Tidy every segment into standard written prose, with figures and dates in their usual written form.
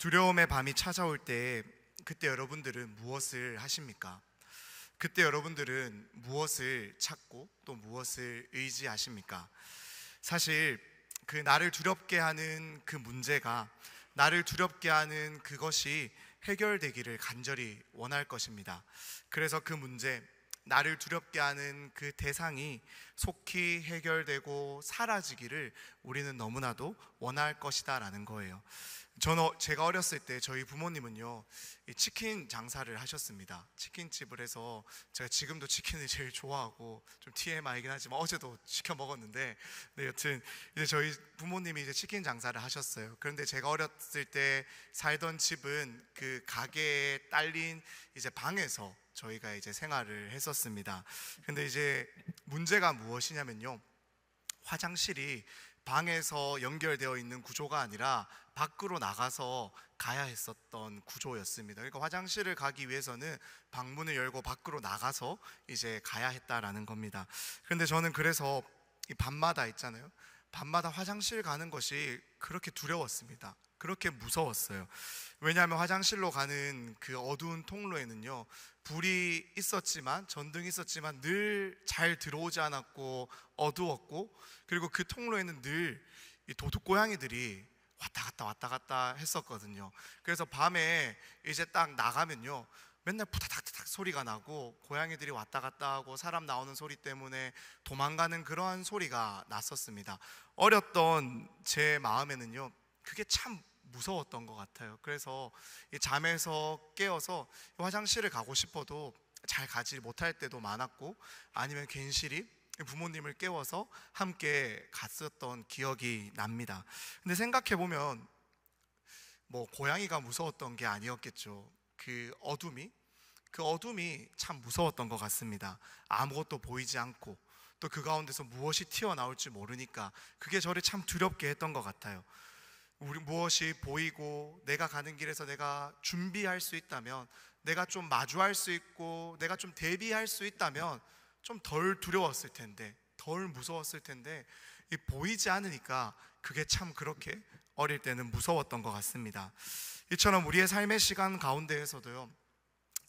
두려움의 밤이 찾아올 때 그때 여러분들은 무엇을 하십니까? 그때 여러분들은 무엇을 찾고 또 무엇을 의지하십니까? 사실 그 나를 두렵게 하는 그 문제가, 나를 두렵게 하는 그것이 해결되기를 간절히 원할 것입니다. 그래서 그 문제, 나를 두렵게 하는 그 대상이 속히 해결되고 사라지기를 우리는 너무나도 원할 것이다 라는 거예요. 제가 어렸을 때 저희 부모님은요, 이 치킨 장사를 하셨습니다. 치킨집을 해서, 제가 지금도 치킨을 제일 좋아하고 좀 TMI이긴 하지만 어제도 시켜 먹었는데, 네, 여튼 이제 저희 부모님이 이제 치킨 장사를 하셨어요. 그런데 제가 어렸을 때 살던 집은 그 가게에 딸린 이제 방에서 저희가 이제 생활을 했었습니다. 근데 이제 문제가 무엇이냐면요, 화장실이 방에서 연결되어 있는 구조가 아니라 밖으로 나가서 가야 했었던 구조였습니다. 그러니까 화장실을 가기 위해서는 방문을 열고 밖으로 나가서 이제 가야 했다라는 겁니다. 그런데 저는 그래서 이 밤마다 있잖아요, 밤마다 화장실 가는 것이 그렇게 두려웠습니다. 그렇게 무서웠어요. 왜냐하면 화장실로 가는 그 어두운 통로에는요, 불이 있었지만, 전등이 있었지만 늘 잘 들어오지 않았고 어두웠고, 그리고 그 통로에는 늘 이 도둑고양이들이 왔다 갔다 했었거든요. 그래서 밤에 이제 딱 나가면요, 맨날 부다닥다닥 소리가 나고, 고양이들이 왔다 갔다 하고 사람 나오는 소리 때문에 도망가는 그러한 소리가 났었습니다. 어렸던 제 마음에는요, 그게 참 무서웠던 것 같아요. 그래서 잠에서 깨어서 화장실을 가고 싶어도 잘 가지 못할 때도 많았고, 아니면 괜시리 부모님을 깨워서 함께 갔었던 기억이 납니다. 근데 생각해보면 뭐 고양이가 무서웠던 게 아니었겠죠. 그 어둠이 참 무서웠던 것 같습니다. 아무것도 보이지 않고 또 그 가운데서 무엇이 튀어나올지 모르니까 그게 저를 참 두렵게 했던 것 같아요. 우리 무엇이 보이고 내가 가는 길에서 내가 준비할 수 있다면, 내가 좀 마주할 수 있고 내가 좀 대비할 수 있다면 좀 덜 두려웠을 텐데, 덜 무서웠을 텐데, 이 보이지 않으니까 그게 참 그렇게 어릴 때는 무서웠던 것 같습니다. 이처럼 우리의 삶의 시간 가운데에서도요,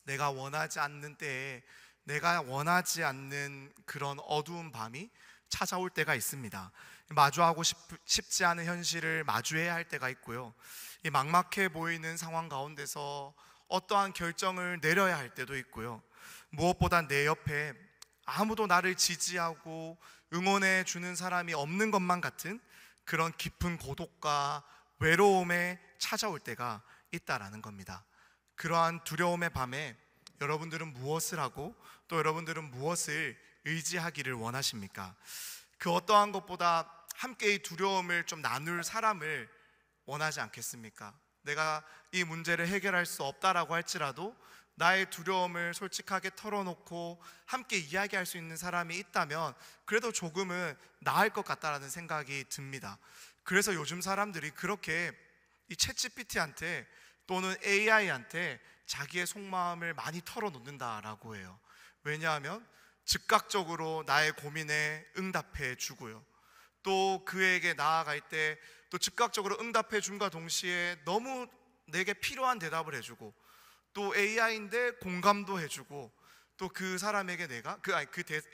내가 원하지 않는 때에 내가 원하지 않는 그런 어두운 밤이 찾아올 때가 있습니다. 마주하고 싶지 않은 현실을 마주해야 할 때가 있고요, 이 막막해 보이는 상황 가운데서 어떠한 결정을 내려야 할 때도 있고요, 무엇보다 내 옆에 아무도 나를 지지하고 응원해 주는 사람이 없는 것만 같은 그런 깊은 고독과 외로움에 찾아올 때가 있다라는 겁니다. 그러한 두려움의 밤에 여러분들은 무엇을 하고 또 여러분들은 무엇을 의지하기를 원하십니까? 그 어떠한 것보다 함께 이 두려움을 좀 나눌 사람을 원하지 않겠습니까? 내가 이 문제를 해결할 수 없다라고 할지라도 나의 두려움을 솔직하게 털어놓고 함께 이야기할 수 있는 사람이 있다면 그래도 조금은 나을 것 같다라는 생각이 듭니다. 그래서 요즘 사람들이 그렇게 이 챗GPT한테 또는 AI한테 자기의 속마음을 많이 털어놓는다라고 해요. 왜냐하면 즉각적으로 나의 고민에 응답해 주고요, 또 그에게 나아갈 때 또 즉각적으로 응답해 줌과 동시에 너무 내게 필요한 대답을 해주고, 또 AI인데 공감도 해주고, 또 그 사람에게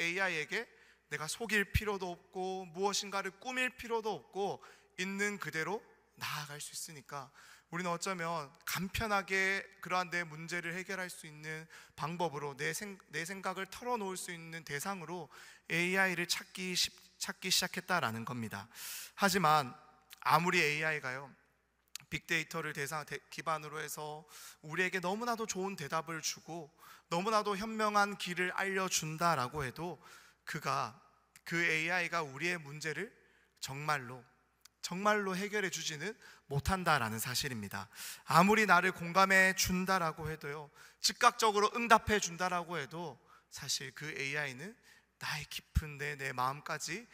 AI에게 내가 속일 필요도 없고 무엇인가를 꾸밀 필요도 없고 있는 그대로 나아갈 수 있으니까 우리는 어쩌면 간편하게 그러한 내 문제를 해결할 수 있는 방법으로 내 생각을 털어놓을 수 있는 대상으로 AI를 찾기 시작했다라는 겁니다. 하지만 아무리 AI가요, 빅데이터를 기반으로 해서 우리에게 너무나도 좋은 대답을 주고 너무나도 현명한 길을 알려준다라고 해도 그 AI가 우리의 문제를 정말로 해결해 주지는 못한다라는 사실입니다. 아무리 나를 공감해 준다라고 해도요, 즉각적으로 응답해 준다라고 해도 사실 그 AI는 나의 깊은 내 마음까지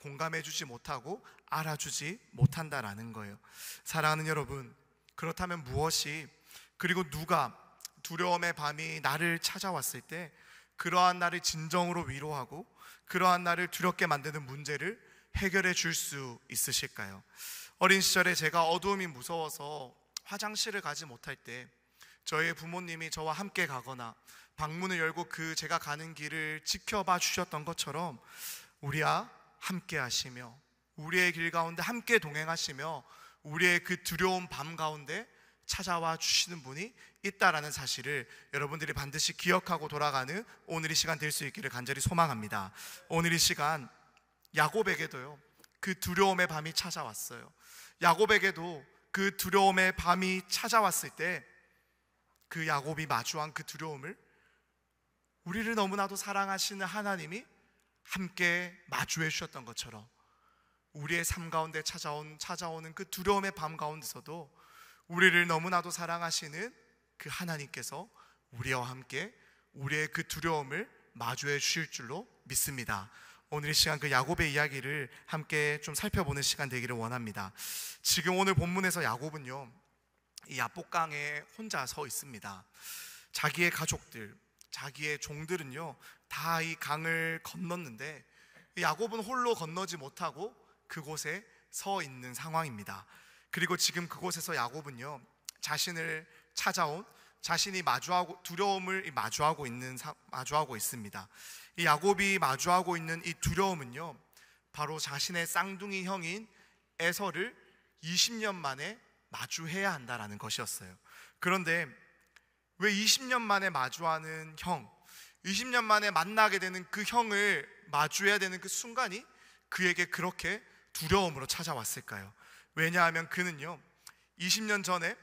공감해 주지 못하고 알아주지 못한다라는 거예요. 사랑하는 여러분, 그렇다면 무엇이, 그리고 누가 두려움의 밤이 나를 찾아왔을 때 그러한 나를 진정으로 위로하고 그러한 나를 두렵게 만드는 문제를 해결해 줄 수 있으실까요? 어린 시절에 제가 어두움이 무서워서 화장실을 가지 못할 때 저의 부모님이 저와 함께 가거나 방문을 열고 그 제가 가는 길을 지켜봐 주셨던 것처럼 우리와 함께 하시며 우리의 길 가운데 함께 동행하시며 우리의 그 두려운 밤 가운데 찾아와 주시는 분이 있다라는 사실을 여러분들이 반드시 기억하고 돌아가는 오늘 이 시간 될 수 있기를 간절히 소망합니다. 오늘 이 시간 야곱에게도요, 그 두려움의 밤이 찾아왔어요. 야곱에게도 그 두려움의 밤이 찾아왔을 때 그 야곱이 마주한 그 두려움을 우리를 너무나도 사랑하시는 하나님이 함께 마주해 주셨던 것처럼 우리의 삶 가운데 찾아오는 그 두려움의 밤 가운데서도 우리를 너무나도 사랑하시는 그 하나님께서 우리와 함께 우리의 그 두려움을 마주해 주실 줄로 믿습니다. 오늘 이 시간 그 야곱의 이야기를 함께 좀 살펴보는 시간 되기를 원합니다. 지금 오늘 본문에서 야곱은요, 이 야복강에 혼자 서 있습니다. 자기의 가족들, 자기의 종들은요 다 이 강을 건넜는데 야곱은 홀로 건너지 못하고 그곳에 서 있는 상황입니다. 그리고 지금 그곳에서 야곱은요 자신을 찾아온, 자신이 두려움을 마주하고 있습니다. 이 야곱이 마주하고 있는 이 두려움은요 바로 자신의 쌍둥이 형인 에서를 20년 만에 마주해야 한다라는 것이었어요. 그런데 왜 20년 만에 마주하는 형, 20년 만에 만나게 되는 그 형을 마주해야 되는 그 순간이 그에게 그렇게 두려움으로 찾아왔을까요? 왜냐하면 그는요 20년 전에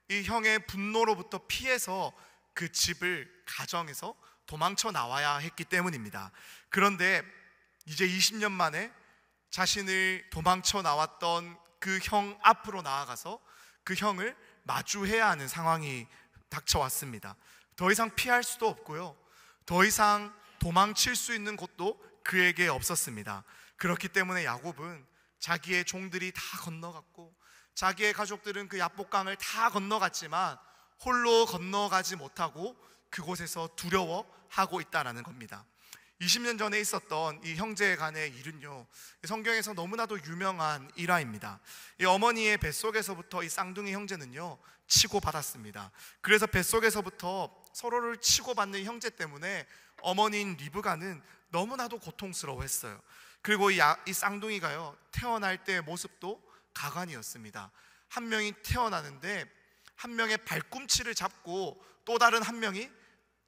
이 형의 분노로부터 피해서 그 집을, 가정에서 도망쳐 나와야 했기 때문입니다. 그런데 이제 20년 만에 자신을 도망쳐 나왔던 그 형 앞으로 나아가서 그 형을 마주해야 하는 상황이 닥쳐왔습니다. 더 이상 피할 수도 없고요, 더 이상 도망칠 수 있는 곳도 그에게 없었습니다. 그렇기 때문에 야곱은 자기의 종들이 다 건너갔고 자기의 가족들은 그 야복강을 다 건너갔지만 홀로 건너가지 못하고 그곳에서 두려워하고 있다는 겁니다. 20년 전에 있었던 이 형제 간의 일은요 성경에서 너무나도 유명한 일화입니다. 이 어머니의 뱃속에서부터 이 쌍둥이 형제는요 치고받았습니다. 그래서 뱃속에서부터 서로를 치고받는 형제 때문에 어머니인 리브가는 너무나도 고통스러워했어요. 그리고 이 쌍둥이가요 태어날 때의 모습도 가관이었습니다. 한 명이 태어나는데 한 명의 발꿈치를 잡고 또 다른 한 명이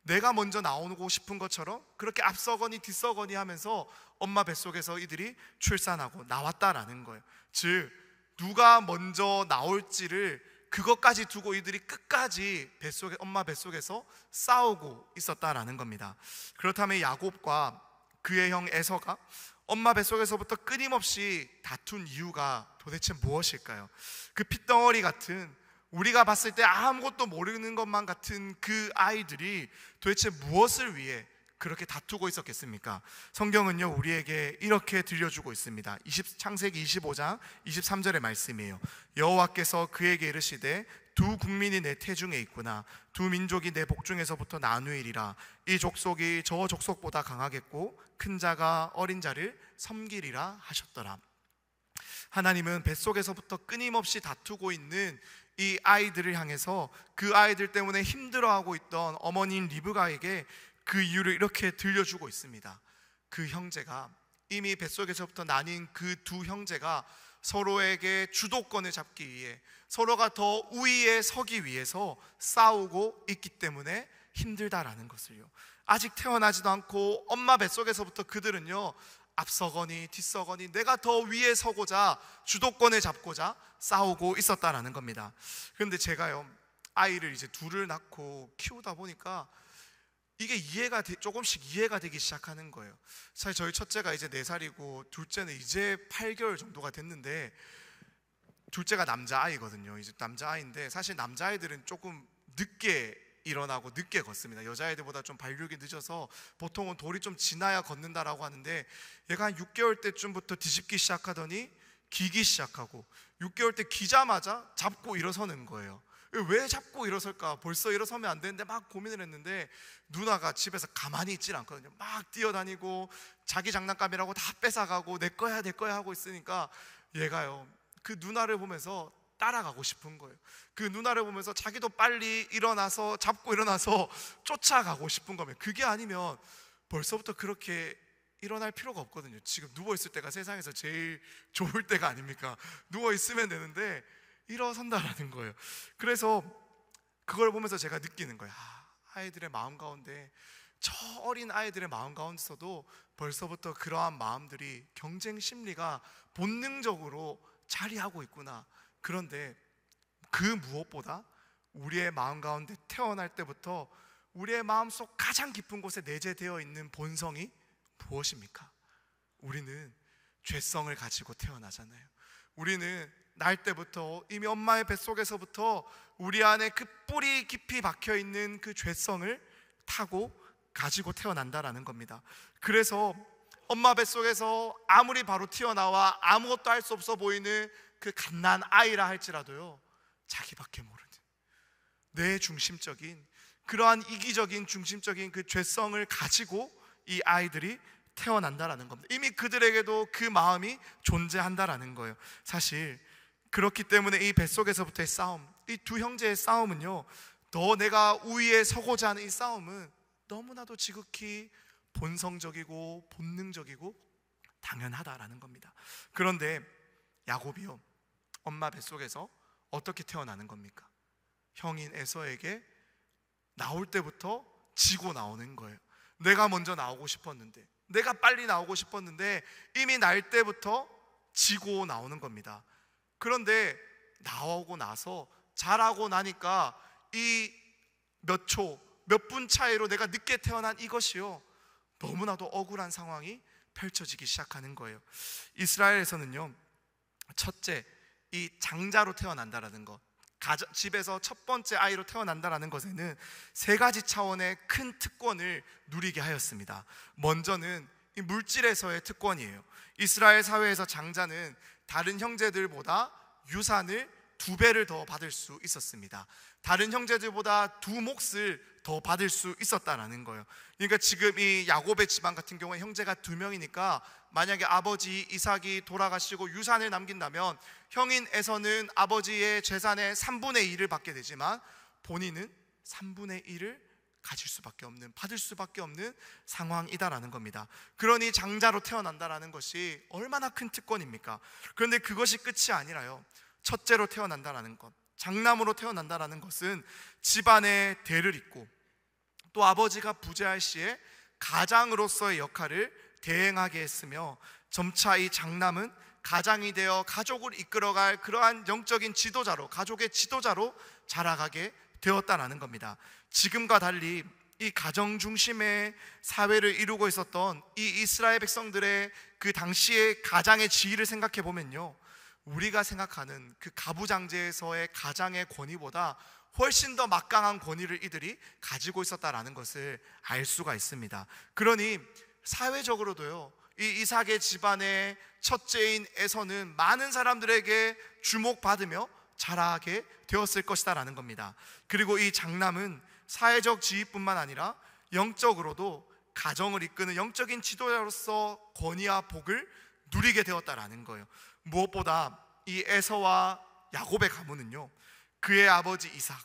내가 먼저 나오고 싶은 것처럼 그렇게 앞서거니 뒤서거니 하면서 엄마 뱃속에서 이들이 출산하고 나왔다라는 거예요. 즉 누가 먼저 나올지를 그것까지 두고 이들이 끝까지 엄마 뱃속에서 싸우고 있었다라는 겁니다. 그렇다면 야곱과 그의 형 에서가 엄마 뱃속에서부터 끊임없이 다툰 이유가 도대체 무엇일까요? 그 핏덩어리 같은, 우리가 봤을 때 아무것도 모르는 것만 같은 그 아이들이 도대체 무엇을 위해 그렇게 다투고 있었겠습니까? 성경은요 우리에게 이렇게 들려주고 있습니다. 창세기 25장 23절의 말씀이에요. 여호와께서 그에게 이르시되 두 국민이 내 태중에 있구나. 두 민족이 내 복중에서부터 나누이리라. 이 족속이 저 족속보다 강하겠고 큰 자가 어린 자를 섬기리라 하셨더라. 하나님은 뱃속에서부터 끊임없이 다투고 있는 이 아이들을 향해서 그 아이들 때문에 힘들어하고 있던 어머니인 리브가에게 그 이유를 이렇게 들려주고 있습니다. 그 형제가, 이미 뱃속에서부터 나뉜 그 두 형제가 서로에게 주도권을 잡기 위해, 서로가 더 우위에 서기 위해서 싸우고 있기 때문에 힘들다라는 것을요, 아직 태어나지도 않고 엄마 뱃속에서부터 그들은요 앞서거니 뒤서거니 내가 더 위에 서고자 주도권을 잡고자 싸우고 있었다라는 겁니다. 그런데 제가요 아이를 이제 둘을 낳고 키우다 보니까 이게 조금씩 이해가 되기 시작하는 거예요. 사실 저희 첫째가 이제 4살이고 둘째는 이제 8개월 정도가 됐는데, 둘째가 남자아이거든요. 이제 남자아이인데 사실 남자아이들은 조금 늦게 일어나고 늦게 걷습니다. 여자아이들보다 좀 발육이 늦어서 보통은 돌이 좀 지나야 걷는다라고 하는데, 얘가 한 6개월 때쯤부터 뒤집기 시작하더니 기기 시작하고 6개월 때 기자마자 잡고 일어서는 거예요. 왜 잡고 일어설까? 벌써 일어서면 안 되는데 막 고민을 했는데 누나가 집에서 가만히 있질 않거든요. 막 뛰어다니고 자기 장난감이라고 다 뺏어가고 내 거야 하고 있으니까 얘가요 그 누나를 보면서 따라가고 싶은 거예요. 그 누나를 보면서 자기도 빨리 일어나서 잡고 일어나서 쫓아가고 싶은 거면, 그게 아니면 벌써부터 그렇게 일어날 필요가 없거든요. 지금 누워있을 때가 세상에서 제일 좋을 때가 아닙니까? 누워있으면 되는데 일어선다라는 거예요. 그래서 그걸 보면서 제가 느끼는 거예요. 아이들의 마음 가운데, 저 어린 아이들의 마음 가운데서도 벌써부터 그러한 마음들이, 경쟁 심리가 본능적으로 자리하고 있구나. 그런데 그 무엇보다 우리의 마음 가운데 태어날 때부터 우리의 마음속 가장 깊은 곳에 내재되어 있는 본성이 무엇입니까? 우리는 죄성을 가지고 태어나잖아요. 우리는 날 때부터 이미 엄마의 뱃속에서부터 우리 안에 그 뿌리 깊이 박혀있는 그 죄성을 타고 가지고 태어난다라는 겁니다. 그래서 엄마 뱃속에서 아무리 바로 튀어나와 아무것도 할 수 없어 보이는 그 갓난 아이라 할지라도요, 자기밖에 모르는 내 중심적인, 그러한 이기적인 중심적인 그 죄성을 가지고 이 아이들이 태어난다라는 겁니다. 이미 그들에게도 그 마음이 존재한다라는 거예요. 사실 그렇기 때문에 이 뱃속에서부터의 싸움, 이 두 형제의 싸움은요, 더 내가 우위에 서고자 하는 이 싸움은 너무나도 지극히 본성적이고 본능적이고 당연하다라는 겁니다. 그런데 야곱이요, 엄마 뱃속에서 어떻게 태어나는 겁니까? 형인 에서에게 나올 때부터 지고 나오는 거예요. 내가 먼저 나오고 싶었는데, 내가 빨리 나오고 싶었는데 이미 날 때부터 지고 나오는 겁니다. 그런데 나오고 나서 자라고 나니까 이 몇 초, 몇 분 차이로 내가 늦게 태어난 이것이요, 너무나도 억울한 상황이 펼쳐지기 시작하는 거예요. 이스라엘에서는요, 첫째, 이 장자로 태어난다라는 것, 집에서 첫 번째 아이로 태어난다라는 것에는 세 가지 차원의 큰 특권을 누리게 하였습니다. 먼저는 이 물질에서의 특권이에요. 이스라엘 사회에서 장자는 다른 형제들보다 유산을 2배를 더 받을 수 있었습니다. 다른 형제들보다 2몫을 더 받을 수 있었다라는 거예요. 그러니까 지금 이 야곱의 집안 같은 경우에 형제가 2명이니까 만약에 아버지 이삭이 돌아가시고 유산을 남긴다면 형인 에서는 아버지의 재산의 3분의 1을 받게 되지만 본인은 3분의 1을 가질 수밖에 없는, 받을 수밖에 없는 상황이다라는 겁니다. 그러니 장자로 태어난다라는 것이 얼마나 큰 특권입니까? 그런데 그것이 끝이 아니라요, 첫째로 태어난다라는 것, 장남으로 태어난다라는 것은 집안의 대를 잇고 또 아버지가 부재할 시에 가장으로서의 역할을 대행하게 했으며, 점차 이 장남은 가장이 되어 가족을 이끌어갈 그러한 영적인 지도자로, 가족의 지도자로 자라가게 되었다라는 겁니다. 지금과 달리 이 가정 중심의 사회를 이루고 있었던 이 이스라엘 백성들의 그 당시의 가장의 지위를 생각해 보면요, 우리가 생각하는 그 가부장제에서의 가장의 권위보다 훨씬 더 막강한 권위를 이들이 가지고 있었다라는 것을 알 수가 있습니다. 그러니 사회적으로도요, 이 이삭의 집안의 첫째인 에서는 많은 사람들에게 주목받으며 자라게 되었을 것이다라는 겁니다. 그리고 이 장남은 사회적 지위뿐만 아니라 영적으로도 가정을 이끄는 영적인 지도자로서 권위와 복을 누리게 되었다라는 거예요. 무엇보다 이 에서와 야곱의 가문은요, 그의 아버지 이삭,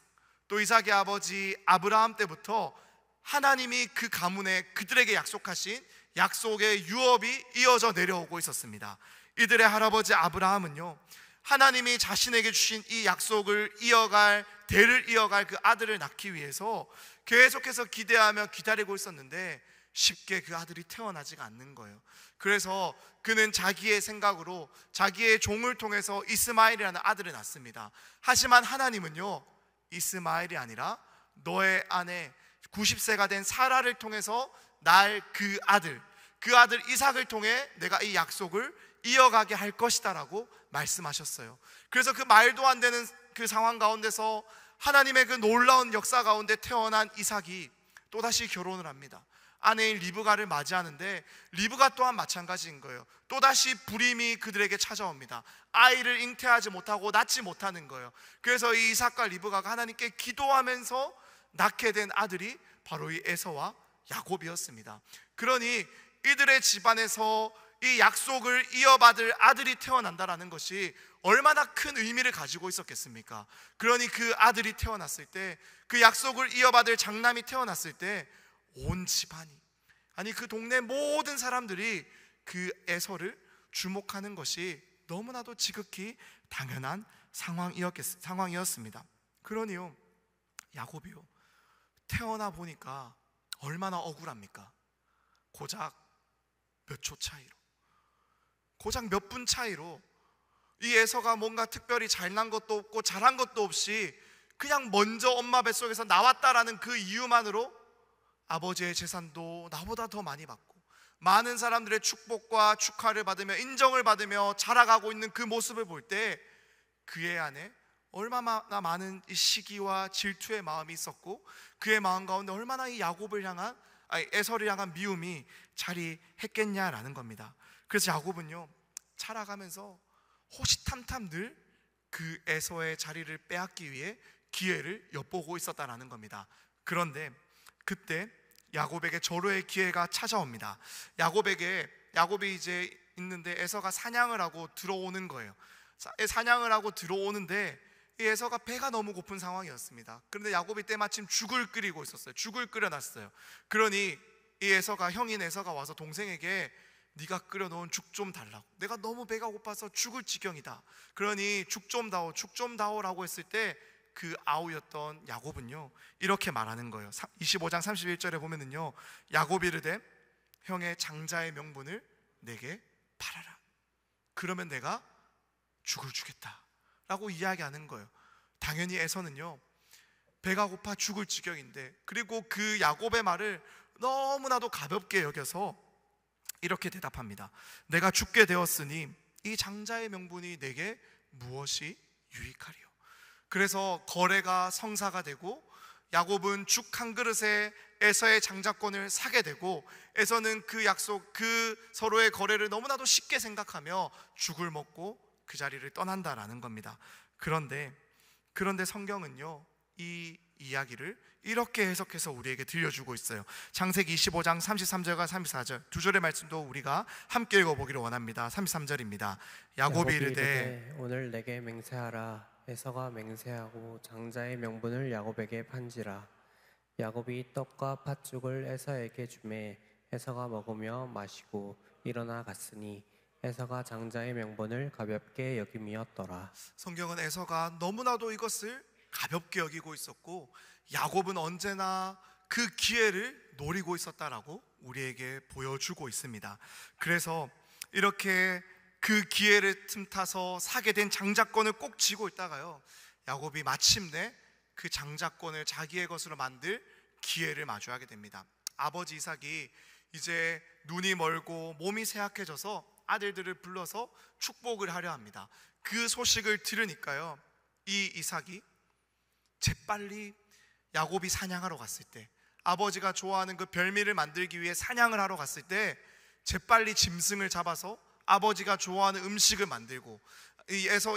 또 이삭의 아버지 아브라함 때부터 하나님이 그 가문에 그들에게 약속하신 약속의 유업이 이어져 내려오고 있었습니다. 이들의 할아버지 아브라함은요, 하나님이 자신에게 주신 이 약속을 이어갈, 대를 이어갈 그 아들을 낳기 위해서 계속해서 기대하며 기다리고 있었는데 쉽게 그 아들이 태어나지가 않는 거예요. 그래서 그는 자기의 생각으로 자기의 종을 통해서 이스마엘이라는 아들을 낳습니다. 하지만 하나님은요, 이스마엘이 아니라 너의 아내 90세가 된 사라를 통해서 날 그 아들 이삭을 통해 내가 이 약속을 이어가게 할 것이다 라고 말씀하셨어요. 그래서 그 말도 안 되는 그 상황 가운데서 하나님의 그 놀라운 역사 가운데 태어난 이삭이 또다시 결혼을 합니다. 아내인 리브가를 맞이하는데 리브가 또한 마찬가지인 거예요. 또다시 불임이 그들에게 찾아옵니다. 아이를 잉태하지 못하고 낳지 못하는 거예요. 그래서 이 이삭과 리브가가 하나님께 기도하면서 낳게 된 아들이 바로 이 에서와 야곱이었습니다. 그러니 이들의 집안에서 이 약속을 이어받을 아들이 태어난다라는 것이 얼마나 큰 의미를 가지고 있었겠습니까? 그러니 그 아들이 태어났을 때, 그 약속을 이어받을 장남이 태어났을 때 온 집안이, 아니 그 동네 모든 사람들이 그 에서를 주목하는 것이 너무나도 지극히 당연한 상황이었습니다. 그러니요, 야곱이요, 태어나 보니까 얼마나 억울합니까? 고작 몇 초 차이로, 고작 몇 분 차이로 이 에서가 뭔가 특별히 잘난 것도 없고 잘한 것도 없이 그냥 먼저 엄마 뱃속에서 나왔다라는 그 이유만으로 아버지의 재산도 나보다 더 많이 받고 많은 사람들의 축복과 축하를 받으며 인정을 받으며 자라가고 있는 그 모습을 볼 때 그의 안에 얼마나 많은 이 시기와 질투의 마음이 있었고, 그의 마음 가운데 얼마나 이 에서를 향한 미움이 자리했겠냐라는 겁니다. 그래서 야곱은요, 자라가면서 호시탐탐 늘 그 에서의 자리를 빼앗기 위해 기회를 엿보고 있었다라는 겁니다. 그런데 그때 야곱에게 절호의 기회가 찾아옵니다. 야곱이 이제 있는데 에서가 사냥을 하고 들어오는 거예요. 사냥을 하고 들어오는데 이 에서가 배가 너무 고픈 상황이었습니다. 그런데 야곱이 때마침 죽을 끓이고 있었어요. 죽을 끓여놨어요. 그러니 이 형인 에서가 와서 동생에게 네가 끓여놓은 죽 좀 달라고, 내가 너무 배가 고파서 죽을 지경이다. 그러니 죽 좀 다오라고 했을 때 그 아우였던 야곱은요, 이렇게 말하는 거예요. 25장 31절에 보면은요, 야곱이 이르되 형의 장자의 명분을 내게 팔아라. 그러면 내가 죽을 주겠다 라고 이야기하는 거예요. 당연히 에서는요, 배가 고파 죽을 지경인데, 그리고 그 야곱의 말을 너무나도 가볍게 여겨서 이렇게 대답합니다. 내가 죽게 되었으니 이 장자의 명분이 내게 무엇이 유익하리요. 그래서 거래가 성사가 되고 야곱은 죽 한 그릇에 에서의 장자권을 사게 되고, 에서는 그 약속, 그 서로의 거래를 너무나도 쉽게 생각하며 죽을 먹고 그 자리를 떠난다라는 겁니다. 그런데 성경은요, 이 이야기를 이렇게 해석해서 우리에게 들려주고 있어요. 창세기 25장 33절과 34절 두 절의 말씀도 우리가 함께 읽어보기를 원합니다. 33절입니다. 야곱이 이르되 오늘 내게 맹세하라. 에서가 맹세하고 장자의 명분을 야곱에게 판지라. 야곱이 떡과 팥죽을 에서에게 주매 에서가 먹으며 마시고 일어나 갔으니 에서가 장자의 명분을 가볍게 여김이었더라. 성경은 에서가 너무나도 이것을 가볍게 여기고 있었고, 야곱은 언제나 그 기회를 노리고 있었다라고 우리에게 보여주고 있습니다. 그래서 이렇게 그 기회를 틈타서 사게 된 장자권을 꼭 쥐고 있다가요, 야곱이 마침내 그 장자권을 자기의 것으로 만들 기회를 마주하게 됩니다. 아버지 이삭이 이제 눈이 멀고 몸이 쇠약해져서 아들들을 불러서 축복을 하려 합니다. 그 소식을 들으니까요, 이 이삭이 재빨리 야곱이 사냥하러 갔을 때, 아버지가 좋아하는 그 별미를 만들기 위해 사냥을 하러 갔을 때 재빨리 짐승을 잡아서 아버지가 좋아하는 음식을 만들고,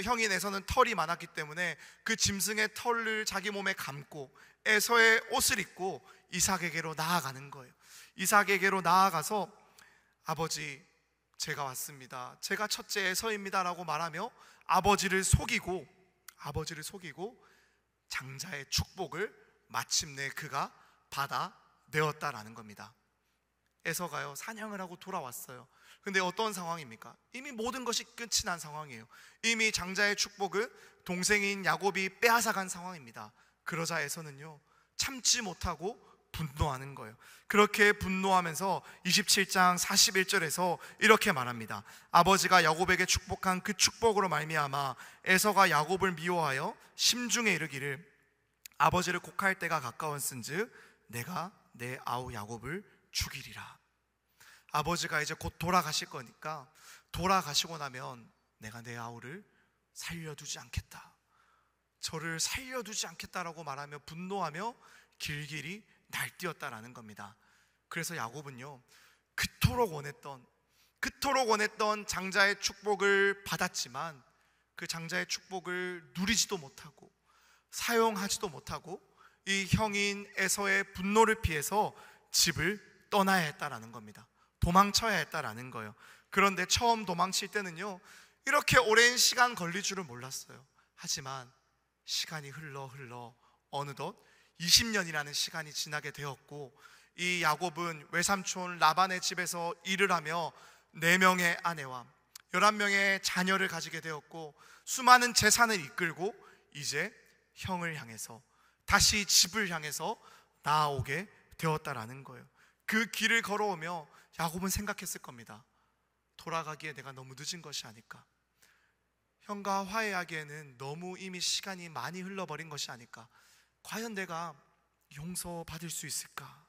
형인 에서는 털이 많았기 때문에 그 짐승의 털을 자기 몸에 감고 에서의 옷을 입고 이삭에게로 나아가는 거예요. 이삭에게로 나아가서 아버지, 제가 왔습니다, 제가 첫째 에서입니다 라고 말하며 아버지를 속이고 장자의 축복을 마침내 그가 받아내었다라는 겁니다. 에서가요, 사냥을 하고 돌아왔어요. 근데 어떤 상황입니까? 이미 모든 것이 끝이 난 상황이에요. 이미 장자의 축복을 동생인 야곱이 빼앗아간 상황입니다. 그러자 에서는요, 참지 못하고 분노하는 거예요. 그렇게 분노하면서 27장 41절에서 이렇게 말합니다. 아버지가 야곱에게 축복한 그 축복으로 말미암아 에서가 야곱을 미워하여 심중에 이르기를 아버지를 곡할 때가 가까웠은즉 내가 내 아우 야곱을 죽이리라. 아버지가 이제 곧 돌아가실 거니까 돌아가시고 나면 내가 내 아우를 살려두지 않겠다, 저를 살려두지 않겠다라고 말하며 분노하며 길길이 날뛰었다라는 겁니다. 그래서 야곱은요, 그토록 원했던 장자의 축복을 받았지만 그 장자의 축복을 누리지도 못하고 사용하지도 못하고 이 형인 에서의 분노를 피해서 집을 떠나야 했다라는 겁니다. 도망쳐야 했다라는 거예요. 그런데 처음 도망칠 때는요, 이렇게 오랜 시간 걸릴 줄은 몰랐어요. 하지만 시간이 흘러 어느덧 20년이라는 시간이 지나게 되었고, 이 야곱은 외삼촌 라반의 집에서 일을 하며 4명의 아내와 11명의 자녀를 가지게 되었고, 수많은 재산을 이끌고 이제 형을 향해서, 다시 집을 향해서 나아오게 되었다라는 거예요. 그 길을 걸어오며 야곱은 생각했을 겁니다. 돌아가기에 내가 너무 늦은 것이 아닐까, 형과 화해하기에는 너무 이미 시간이 많이 흘러버린 것이 아닐까, 과연 내가 용서받을 수 있을까.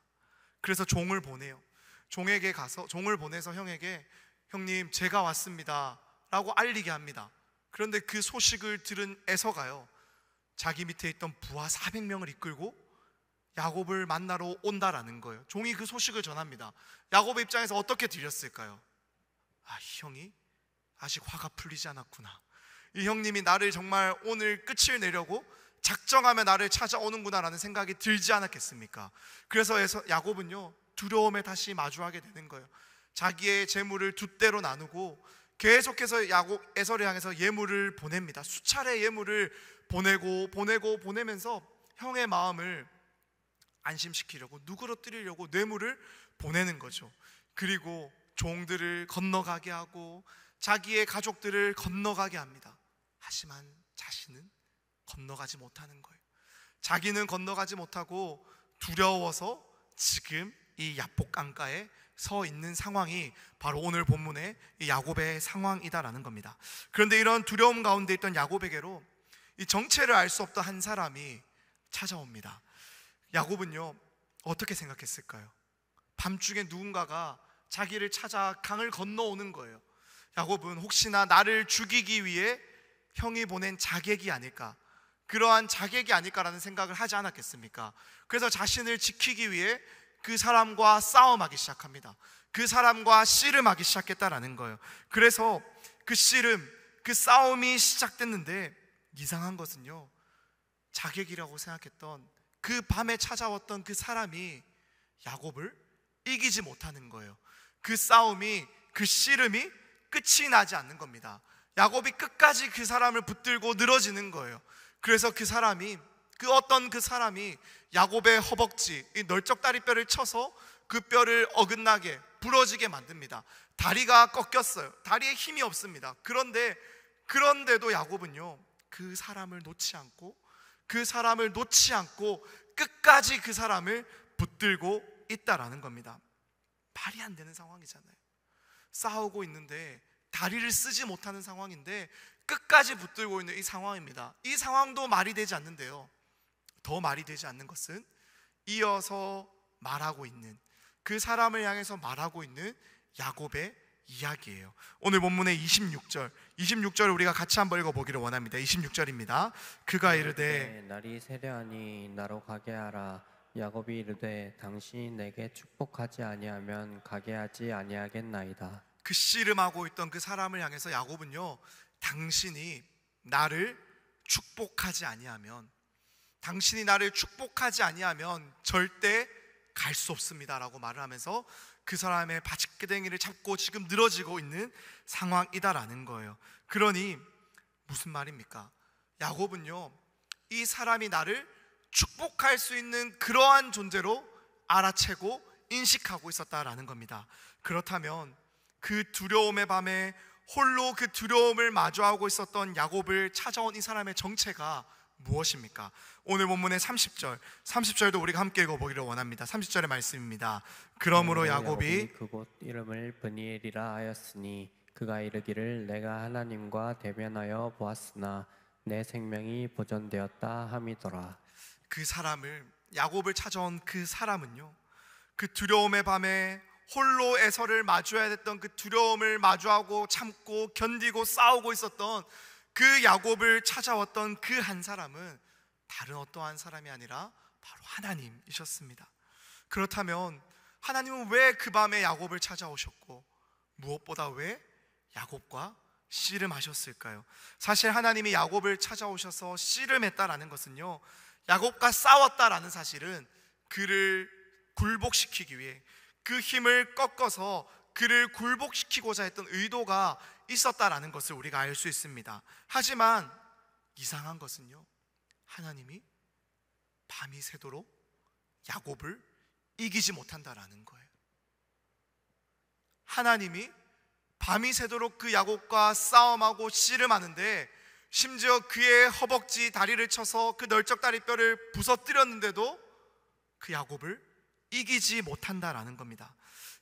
그래서 종을 보내요. 종을 보내서 형에게, 형님 제가 왔습니다 라고 알리게 합니다. 그런데 그 소식을 들은 에서가요, 자기 밑에 있던 부하 400명을 이끌고 야곱을 만나러 온다라는 거예요. 종이 그 소식을 전합니다. 야곱의 입장에서 어떻게 들렸을까요? 형이 아직 화가 풀리지 않았구나, 이 형님이 나를 정말 오늘 끝을 내려고 작정하며 나를 찾아오는구나 라는 생각이 들지 않았겠습니까? 그래서 야곱은요, 두려움에 다시 마주하게 되는 거예요. 자기의 재물을 2대로 나누고 계속해서 에서를 향해서 예물을 보냅니다. 수차례 예물을 보내면서 형의 마음을 안심시키려고, 누그러뜨리려고 뇌물을 보내는 거죠. 그리고 종들을 건너가게 하고 자기의 가족들을 건너가게 합니다. 하지만 자신은 건너가지 못하는 거예요. 자기는 건너가지 못하고 두려워서 지금 이 야복 강가에 서 있는 상황이 바로 오늘 본문의 이 야곱의 상황이다라는 겁니다. 그런데 이런 두려움 가운데 있던 야곱에게로 이 정체를 알 수 없던 한 사람이 찾아옵니다. 야곱은요, 어떻게 생각했을까요? 밤중에 누군가가 자기를 찾아 강을 건너오는 거예요. 야곱은 혹시나 나를 죽이기 위해 형이 보낸 자객이 아닐까, 그러한 자객이 아닐까라는 생각을 하지 않았겠습니까? 그래서 자신을 지키기 위해 그 사람과 싸움하기 시작합니다. 그 사람과 씨름하기 시작했다라는 거예요. 그래서 그 싸움이 시작됐는데, 이상한 것은요, 자객이라고 생각했던 그 밤에 찾아왔던 그 사람이 야곱을 이기지 못하는 거예요. 그 싸움이, 그 씨름이 끝이 나지 않는 겁니다. 야곱이 끝까지 그 사람을 붙들고 늘어지는 거예요. 그래서 그 사람이 야곱의 허벅지, 이 널쩍다리뼈를 쳐서 그 뼈를 어긋나게 부러지게 만듭니다. 다리가 꺾였어요. 다리에 힘이 없습니다. 그런데도 야곱은요, 그 사람을 놓지 않고 끝까지 그 사람을 붙들고 있다라는 겁니다. 말이 안 되는 상황이잖아요. 싸우고 있는데 다리를 쓰지 못하는 상황인데 끝까지 붙들고 있는 이 상황입니다. 이 상황도 말이 되지 않는데요, 더 말이 되지 않는 것은 이어서 말하고 있는, 그 사람을 향해서 말하고 있는 야곱의 이야기예요. 오늘 본문의 26절을 우리가 같이 한번 읽어보기를 원합니다. 26절입니다. 그가 이르되 날이 세려하니 나로 가게 하라. 야곱이 이르되 당신이 내게 축복하지 아니하면 가게 하지 아니하겠나이다. 그 씨름하고 있던 그 사람을 향해서 야곱은요, 당신이 나를 축복하지 아니하면 절대 갈 수 없습니다 라고 말을 하면서 그 사람의 바짓기댕이를 잡고 지금 늘어지고 있는 상황이다라는 거예요. 그러니 무슨 말입니까? 야곱은요, 이 사람이 나를 축복할 수 있는 그러한 존재로 알아채고 인식하고 있었다라는 겁니다. 그렇다면 그 두려움의 밤에 홀로 그 두려움을 마주하고 있었던 야곱을 찾아온 이 사람의 정체가 무엇입니까? 오늘 본문의 30절도 우리가 함께 읽어보기를 원합니다. 30절의 말씀입니다. 그러므로 야곱이 그곳 이름을 브니엘이라 하였으니 그가 이르기를 내가 하나님과 대면하여 보았으나 내 생명이 보존되었다 함이더라. 야곱을 찾아온 그 사람은요, 그 두려움의 밤에 홀로 에서를 마주해야 됐던 그 두려움을 마주하고 참고 견디고 싸우고 있었던 그 야곱을 찾아왔던 그 한 사람은 다른 어떠한 사람이 아니라 바로 하나님이셨습니다. 그렇다면 하나님은 왜 그 밤에 야곱을 찾아오셨고 무엇보다 왜 야곱과 씨름하셨을까요? 사실 하나님이 야곱을 찾아오셔서 씨름했다라는 것은요, 야곱과 싸웠다라는 사실은 그를 굴복시키기 위해, 그 힘을 꺾어서 그를 굴복시키고자 했던 의도가 있었다라는 것을 우리가 알 수 있습니다. 하지만 이상한 것은요, 하나님이 밤이 새도록 야곱을 이기지 못한다라는 거예요. 하나님이 밤이 새도록 그 야곱과 싸움하고 씨름하는데, 심지어 그의 허벅지 다리를 쳐서 그 널쩍다리뼈를 부서뜨렸는데도 그 야곱을 이기지 못한다라는 겁니다.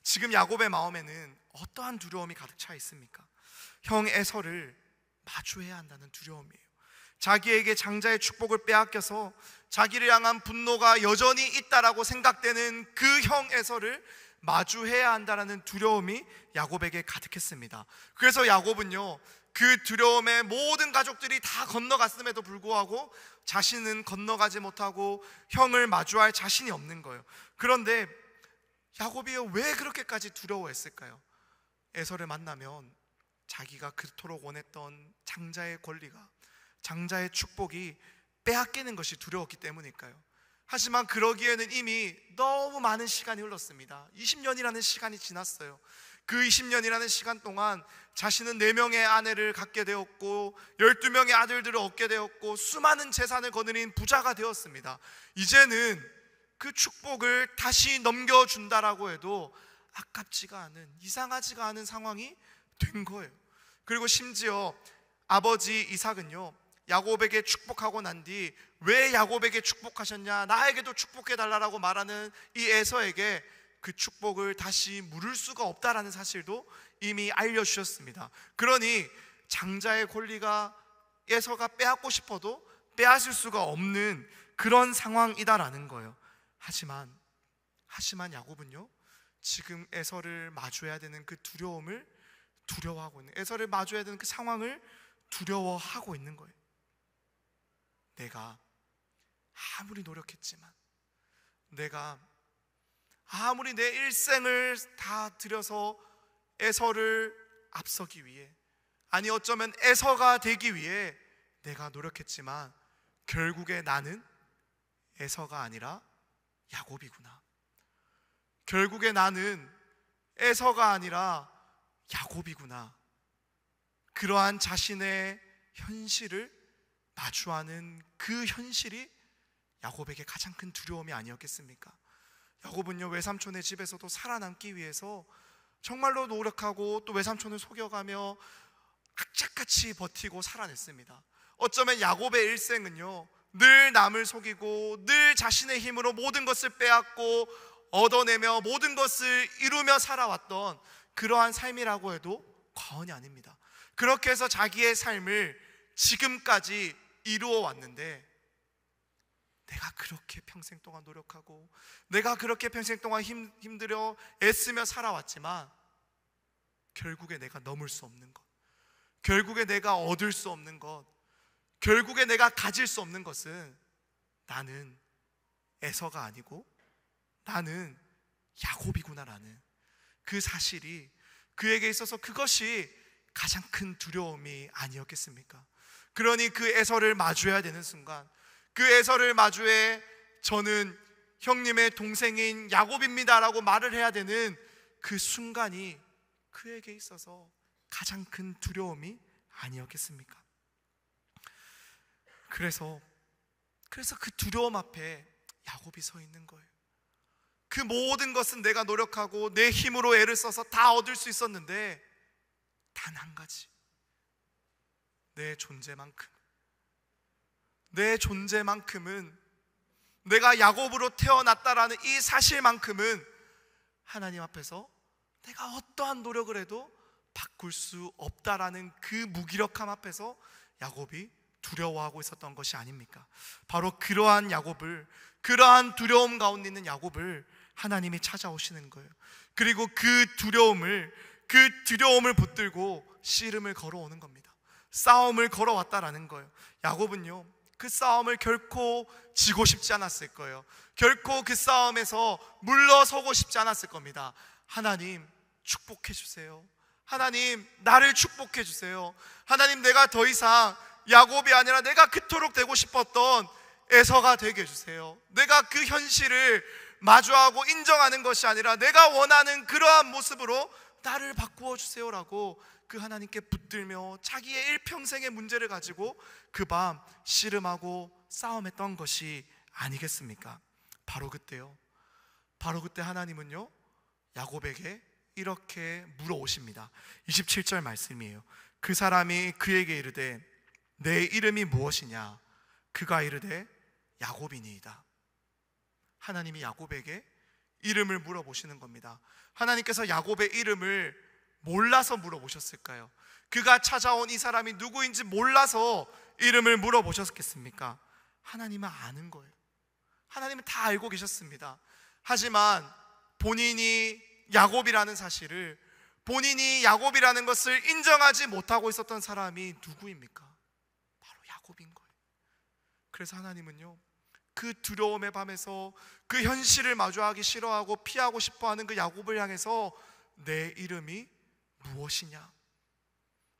지금 야곱의 마음에는 어떠한 두려움이 가득 차 있습니까? 형 에서를 마주해야 한다는 두려움이에요. 자기에게 장자의 축복을 빼앗겨서 자기를 향한 분노가 여전히 있다라고 생각되는 그 형 에서를 마주해야 한다는 두려움이 야곱에게 가득했습니다. 그래서 야곱은요, 그 두려움에 모든 가족들이 다 건너갔음에도 불구하고 자신은 건너가지 못하고 형을 마주할 자신이 없는 거예요. 그런데 야곱이 왜 그렇게까지 두려워했을까요? 에서를 만나면 자기가 그토록 원했던 장자의 권리가, 장자의 축복이 빼앗기는 것이 두려웠기 때문일까요? 하지만 그러기에는 이미 너무 많은 시간이 흘렀습니다. 20년이라는 시간이 지났어요. 그 20년이라는 시간 동안 자신은 4명의 아내를 갖게 되었고 12명의 아들들을 얻게 되었고 수많은 재산을 거느린 부자가 되었습니다. 이제는 그 축복을 다시 넘겨준다라고 해도 아깝지가 않은, 이상하지가 않은 상황이 된 거예요. 그리고 심지어 아버지 이삭은요, 야곱에게 축복하고 난 뒤 왜 야곱에게 축복하셨냐, 나에게도 축복해달라고 말하는 이 에서에게 그 축복을 다시 물을 수가 없다라는 사실도 이미 알려주셨습니다. 그러니 장자의 권리가 에서가 빼앗고 싶어도 빼앗을 수가 없는 그런 상황이다라는 거예요. 하지만 야곱은요, 지금 에서를 마주해야 되는 그 두려움을 두려워하고 있는, 에서를 마주해야 되는 그 상황을 두려워하고 있는 거예요. 내가 아무리 노력했지만, 내가 아무리 내 일생을 다 들여서 에서를 앞서기 위해, 아니 어쩌면 에서가 되기 위해 내가 노력했지만 결국에 나는 에서가 아니라 야곱이구나. 결국에 나는 에서가 아니라 야곱이구나. 그러한 자신의 현실을 마주하는 그 현실이 야곱에게 가장 큰 두려움이 아니었겠습니까? 야곱은요, 외삼촌의 집에서도 살아남기 위해서 정말로 노력하고 또 외삼촌을 속여가며 악착같이 버티고 살아냈습니다. 어쩌면 야곱의 일생은요, 늘 남을 속이고 늘 자신의 힘으로 모든 것을 빼앗고 얻어내며 모든 것을 이루며 살아왔던 그러한 삶이라고 해도 과언이 아닙니다. 그렇게 해서 자기의 삶을 지금까지 이루어 왔는데, 내가 그렇게 평생 동안 노력하고 내가 그렇게 평생 동안 힘들어 애쓰며 살아왔지만 결국에 내가 넘을 수 없는 것, 결국에 내가 얻을 수 없는 것, 결국에 내가 가질 수 없는 것은 나는 에서가 아니고 나는 야곱이구나라는 그 사실이 그에게 있어서 그것이 가장 큰 두려움이 아니었겠습니까? 그러니 그 에서를 마주해야 되는 순간, 그 에서를 마주해 저는 형님의 동생인 야곱입니다라고 말을 해야 되는 그 순간이 그에게 있어서 가장 큰 두려움이 아니었겠습니까? 그래서 그 두려움 앞에 야곱이 서 있는 거예요. 그 모든 것은 내가 노력하고 내 힘으로 애를 써서 다 얻을 수 있었는데 단 한 가지, 내 존재만큼은 내가 야곱으로 태어났다라는 이 사실만큼은 하나님 앞에서 내가 어떠한 노력을 해도 바꿀 수 없다라는 그 무기력함 앞에서 야곱이 두려워하고 있었던 것이 아닙니까? 바로 그러한 야곱을, 그러한 두려움 가운데 있는 야곱을 하나님이 찾아오시는 거예요. 그리고 그 두려움을 붙들고 씨름을 걸어오는 겁니다. 싸움을 걸어왔다라는 거예요. 야곱은요, 그 싸움을 결코 지고 싶지 않았을 거예요. 결코 그 싸움에서 물러서고 싶지 않았을 겁니다. 하나님 축복해 주세요. 하나님 나를 축복해 주세요. 하나님 내가 더 이상 야곱이 아니라 내가 그토록 되고 싶었던 에서가 되게 해주세요. 내가 그 현실을 마주하고 인정하는 것이 아니라 내가 원하는 그러한 모습으로 나를 바꾸어 주세요라고 그 하나님께 붙들며 자기의 일평생의 문제를 가지고 그 밤 씨름하고 싸움했던 것이 아니겠습니까? 바로 그때요, 바로 그때 하나님은요 야곱에게 이렇게 물어오십니다. 27절 말씀이에요. 그 사람이 그에게 이르되 내 이름이 무엇이냐? 그가 이르되 야곱이니이다. 하나님이 야곱에게 이름을 물어보시는 겁니다. 하나님께서 야곱의 이름을 몰라서 물어보셨을까요? 그가 찾아온 이 사람이 누구인지 몰라서 이름을 물어보셨겠습니까? 하나님은 아는 거예요. 하나님은 다 알고 계셨습니다. 하지만 본인이 야곱이라는 사실을, 본인이 야곱이라는 것을 인정하지 못하고 있었던 사람이 누구입니까? 바로 야곱인 거예요. 그래서 하나님은요 그 두려움의 밤에서 그 현실을 마주하기 싫어하고 피하고 싶어하는 그 야곱을 향해서 내 이름이 무엇이냐?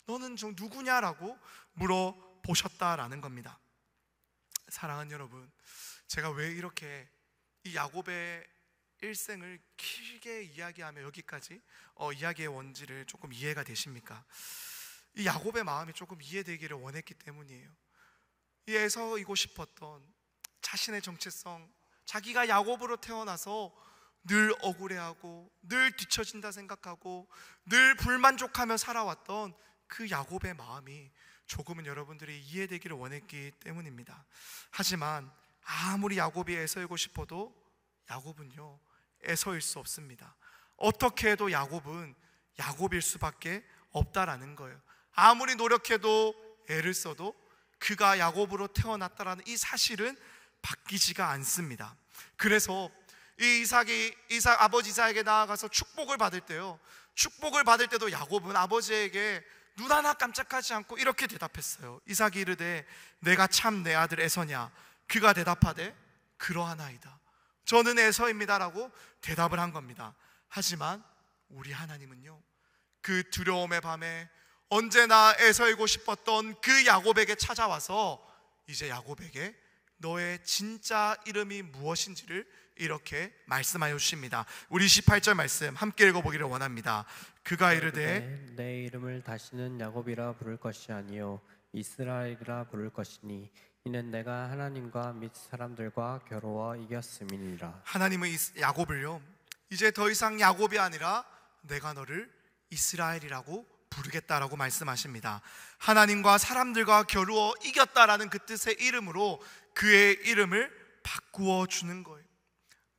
너는 좀 누구냐라고 물어보셨다라는 겁니다. 사랑하는 여러분, 제가 왜 이렇게 이 야곱의 일생을 길게 이야기하며 여기까지 이야기의 원지를 조금 이해가 되십니까? 이 야곱의 마음이 조금 이해되기를 원했기 때문이에요. 이 에서이고 싶었던 자신의 정체성, 자기가 야곱으로 태어나서 늘 억울해하고 늘 뒤처진다 생각하고 늘 불만족하며 살아왔던 그 야곱의 마음이 조금은 여러분들이 이해되기를 원했기 때문입니다. 하지만 아무리 야곱이 에서이고 싶어도 야곱은요 에서일 수 없습니다. 어떻게 해도 야곱은 야곱일 수밖에 없다라는 거예요. 아무리 노력해도 애를 써도 그가 야곱으로 태어났다라는 이 사실은 바뀌지가 않습니다. 그래서 이 이삭 아버지 이삭에게 나아가서 축복을 받을 때요, 축복을 받을 때도 야곱은 아버지에게 눈 하나 깜짝하지 않고 이렇게 대답했어요. 이삭이 이르되 내가 참 내 아들 에서냐? 그가 대답하되 그러하나이다. 저는 에서입니다라고 대답을 한 겁니다. 하지만 우리 하나님은요 그 두려움의 밤에 언제나 에서이고 싶었던 그 야곱에게 찾아와서 이제 야곱에게 너의 진짜 이름이 무엇인지를 이렇게 말씀하여 주십니다. 우리 18절 말씀 함께 읽어보기를 원합니다. 그가 이르되 내 이름을 다시는 야곱이라 부를 것이 아니요 이스라엘이라 부를 것이니 이는 내가 하나님과 및 사람들과 겨루어 이겼음이니라. 하나님은 야곱을요 이제 더 이상 야곱이 아니라 내가 너를 이스라엘이라고 부르겠다라고 말씀하십니다. 하나님과 사람들과 겨루어 이겼다라는 그 뜻의 이름으로 그의 이름을 바꾸어 주는 거예요.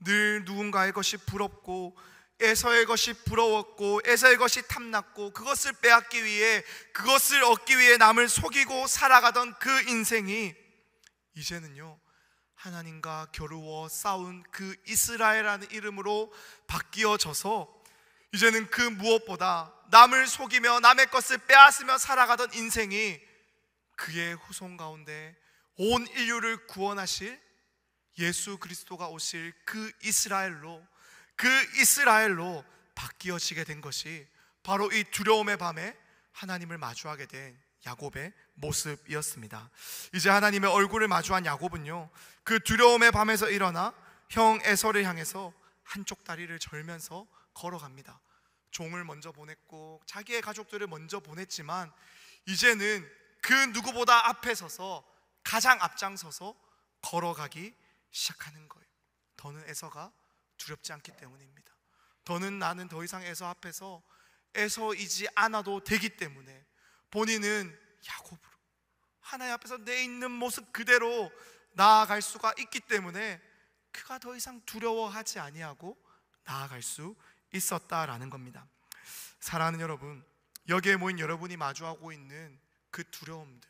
늘 누군가의 것이 부럽고 에서의 것이 부러웠고 에서의 것이 탐났고 그것을 빼앗기 위해, 그것을 얻기 위해 남을 속이고 살아가던 그 인생이 이제는요 하나님과 겨루어 싸운 그 이스라엘이라는 이름으로 바뀌어져서 이제는 그 무엇보다 남을 속이며 남의 것을 빼앗으며 살아가던 인생이 그의 후손 가운데 온 인류를 구원하실 예수 그리스도가 오실 그 이스라엘로 바뀌어지게 된 것이 바로 이 두려움의 밤에 하나님을 마주하게 된 야곱의 모습이었습니다. 이제 하나님의 얼굴을 마주한 야곱은요 그 두려움의 밤에서 일어나 형 에서를 향해서 한쪽 다리를 절면서 걸어갑니다. 종을 먼저 보냈고 자기의 가족들을 먼저 보냈지만 이제는 그 누구보다 앞에 서서 가장 앞장서서 걸어가기 시작하는 거예요. 더는 에서가 두렵지 않기 때문입니다. 더는 나는 더 이상 에서 앞에서 에서이지 않아도 되기 때문에 본인은 야곱으로 하나님 앞에서 내 있는 모습 그대로 나아갈 수가 있기 때문에 그가 더 이상 두려워하지 아니하고 나아갈 수 있었다라는 겁니다. 사랑하는 여러분, 여기에 모인 여러분이 마주하고 있는 그 두려움들,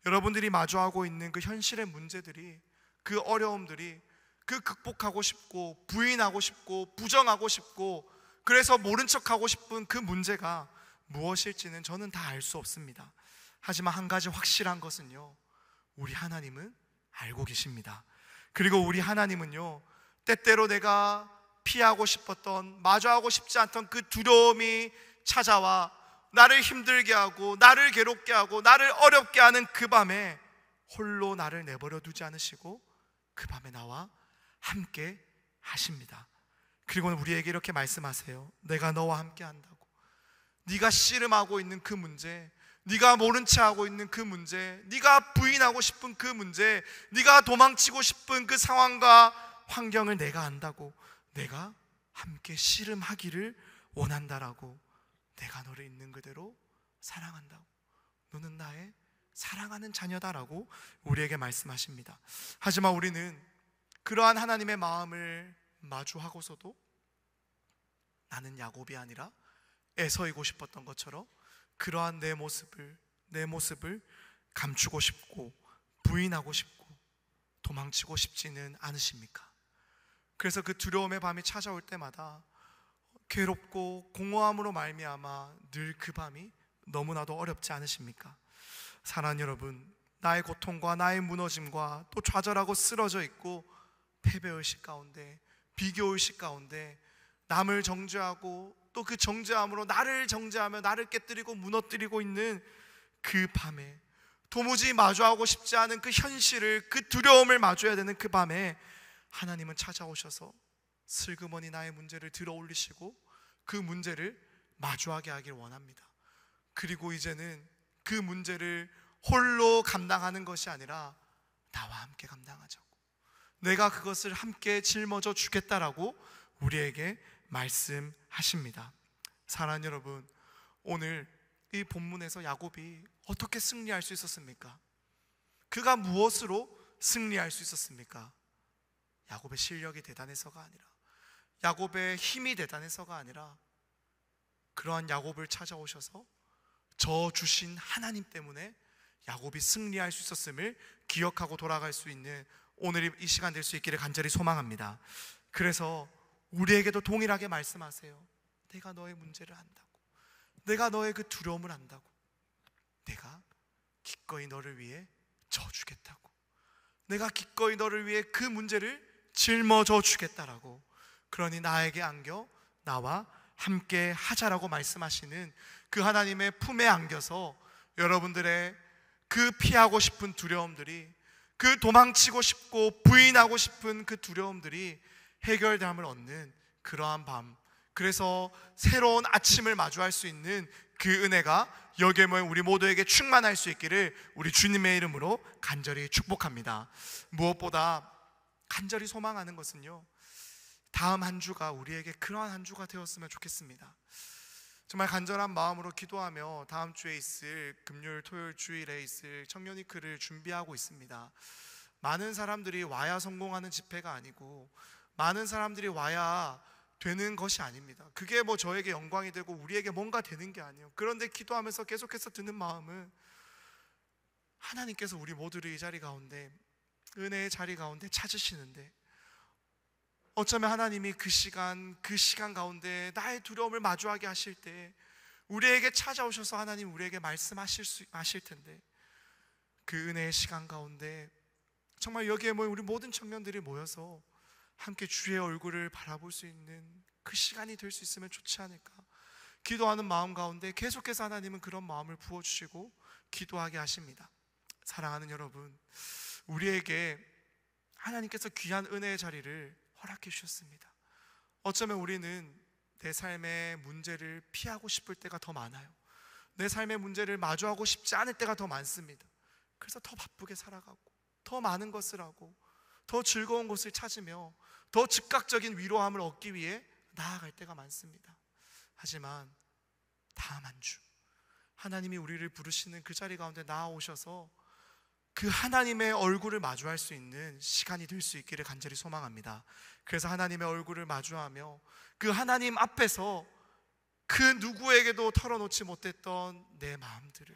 여러분들이 마주하고 있는 그 현실의 문제들이, 그 어려움들이, 그 극복하고 싶고 부인하고 싶고 부정하고 싶고 그래서 모른 척하고 싶은 그 문제가 무엇일지는 저는 다 알 수 없습니다. 하지만 한 가지 확실한 것은요, 우리 하나님은 알고 계십니다. 그리고 우리 하나님은요 때때로 내가 피하고 싶었던, 마주하고 싶지 않던 그 두려움이 찾아와 나를 힘들게 하고 나를 괴롭게 하고 나를 어렵게 하는 그 밤에 홀로 나를 내버려 두지 않으시고 그 밤에 나와 함께 하십니다. 그리고 우리에게 이렇게 말씀하세요. 내가 너와 함께 한다고. 네가 씨름하고 있는 그 문제, 네가 모른 채 하고 있는 그 문제, 네가 부인하고 싶은 그 문제, 네가 도망치고 싶은 그 상황과 환경을 내가 안다고, 내가 함께 씨름하기를 원한다라고, 내가 너를 있는 그대로 사랑한다고, 너는 나의 사랑하는 자녀다라고 우리에게 말씀하십니다. 하지만 우리는 그러한 하나님의 마음을 마주하고서도 나는 야곱이 아니라 에서이고 싶었던 것처럼 그러한 내 모습을 감추고 싶고 부인하고 싶고 도망치고 싶지는 않으십니까? 그래서 그 두려움의 밤이 찾아올 때마다 괴롭고 공허함으로 말미암아 늘 그 밤이 너무나도 어렵지 않으십니까? 사랑하는 여러분, 나의 고통과 나의 무너짐과 또 좌절하고 쓰러져 있고 패배의식 가운데, 비교의식 가운데 남을 정죄하고 또 그 정죄함으로 나를 정죄하며 나를 깨뜨리고 무너뜨리고 있는 그 밤에, 도무지 마주하고 싶지 않은 그 현실을, 그 두려움을 마주해야 되는 그 밤에 하나님은 찾아오셔서 슬그머니 나의 문제를 들어 올리시고 그 문제를 마주하게 하길 원합니다. 그리고 이제는 그 문제를 홀로 감당하는 것이 아니라 나와 함께 감당하자고, 내가 그것을 함께 짊어져 주겠다라고 우리에게 말씀하십니다. 사랑하는 여러분, 오늘 이 본문에서 야곱이 어떻게 승리할 수 있었습니까? 그가 무엇으로 승리할 수 있었습니까? 야곱의 실력이 대단해서가 아니라, 야곱의 힘이 대단해서가 아니라, 그러한 야곱을 찾아오셔서 저 주신 하나님 때문에 야곱이 승리할 수 있었음을 기억하고 돌아갈 수 있는 오늘 이 시간 될 수 있기를 간절히 소망합니다. 그래서 우리에게도 동일하게 말씀하세요. 내가 너의 문제를 안다고, 내가 너의 그 두려움을 안다고, 내가 기꺼이 너를 위해 져주겠다고, 내가 기꺼이 너를 위해 그 문제를 짊어져 주겠다라고, 그러니 나에게 안겨 나와 함께 하자라고 말씀하시는 그 하나님의 품에 안겨서 여러분들의 그 피하고 싶은 두려움들이, 그 도망치고 싶고 부인하고 싶은 그 두려움들이 해결됨을 얻는 그러한 밤, 그래서 새로운 아침을 마주할 수 있는 그 은혜가 여기에 모인 우리 모두에게 충만할 수 있기를 우리 주님의 이름으로 간절히 축복합니다. 무엇보다 간절히 소망하는 것은요, 다음 한 주가 우리에게 그러한 한 주가 되었으면 좋겠습니다. 정말 간절한 마음으로 기도하며 다음 주에 있을 금요일, 토요일, 주일에 있을 청년위크를 준비하고 있습니다. 많은 사람들이 와야 성공하는 집회가 아니고, 많은 사람들이 와야 되는 것이 아닙니다. 그게 뭐 저에게 영광이 되고 우리에게 뭔가 되는 게 아니에요. 그런데 기도하면서 계속해서 드는 마음은, 하나님께서 우리 모두를 이 자리 가운데, 은혜의 자리 가운데 찾으시는데, 어쩌면 하나님이 그 시간 가운데 나의 두려움을 마주하게 하실 때 우리에게 찾아오셔서 하나님 우리에게 말씀하실 텐데, 그 은혜의 시간 가운데 정말 여기에 모인 우리 모든 청년들이 모여서 함께 주의 얼굴을 바라볼 수 있는 그 시간이 될 수 있으면 좋지 않을까 기도하는 마음 가운데 계속해서 하나님은 그런 마음을 부어주시고 기도하게 하십니다. 사랑하는 여러분, 우리에게 하나님께서 귀한 은혜의 자리를 허락해 주셨습니다. 어쩌면 우리는 내 삶의 문제를 피하고 싶을 때가 더 많아요. 내 삶의 문제를 마주하고 싶지 않을 때가 더 많습니다. 그래서 더 바쁘게 살아가고 더 많은 것을 하고 더 즐거운 것을 찾으며 더 즉각적인 위로함을 얻기 위해 나아갈 때가 많습니다. 하지만 다음 한 주 하나님이 우리를 부르시는 그 자리 가운데 나아오셔서 그 하나님의 얼굴을 마주할 수 있는 시간이 될 수 있기를 간절히 소망합니다. 그래서 하나님의 얼굴을 마주하며 그 하나님 앞에서 그 누구에게도 털어놓지 못했던 내 마음들을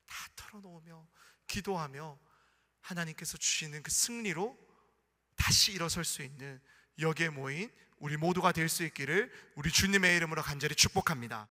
다 털어놓으며 기도하며 하나님께서 주시는 그 승리로 다시 일어설 수 있는 여기에 모인 우리 모두가 될 수 있기를 우리 주님의 이름으로 간절히 축복합니다.